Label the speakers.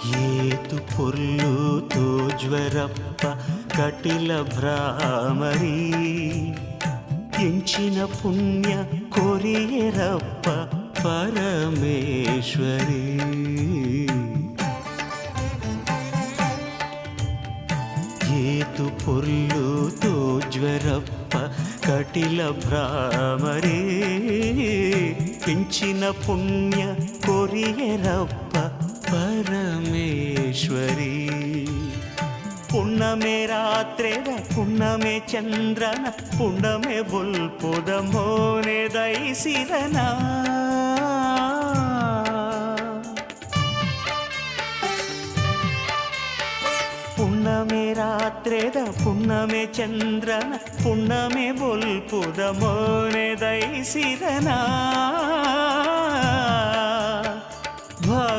Speaker 1: ಏತು ಪೊರ್ಲುತೋ ಜ್ವರಪ್ಪ ಕಟಿಲ ಭ್ರಾಮರಿ ಎಂಚಿನ ಪುಣ್ಯ ಕೊರಿಯರಪ್ಪ ಪರಮೇಶ್ವರಿ ಏತು ಪೊರ್ಲುತೋ ಜ್ವರಪ್ಪ ಕಟಿಲ ಭ್ರಾಮರಿ ಎಂಚಿನ ಪುಣ್ಯ ಕೊರಿಯರಪ್ಪ ಪರಮೇಶ್ವರಿ ಪುಣ್ಣಮೆ ರಾತ್ರೆದ ಪುಣ್ಣಮೆ ಚಂದ್ರನ ಪುಣ್ಣಮೆ ಬುಲ್ಪುದ ಮೋನೆ ದಯಿಸಿರನ ಪುಣ್ಣಮೆ ರಾತ್ರೆದ ಪುಣ್ಣಮೆ ಚಂದ್ರನ ಪುಣ್ಣಮೆ ಬುಲ್ಪುದ ಮೋನೆ ದಯಿಸಿರನ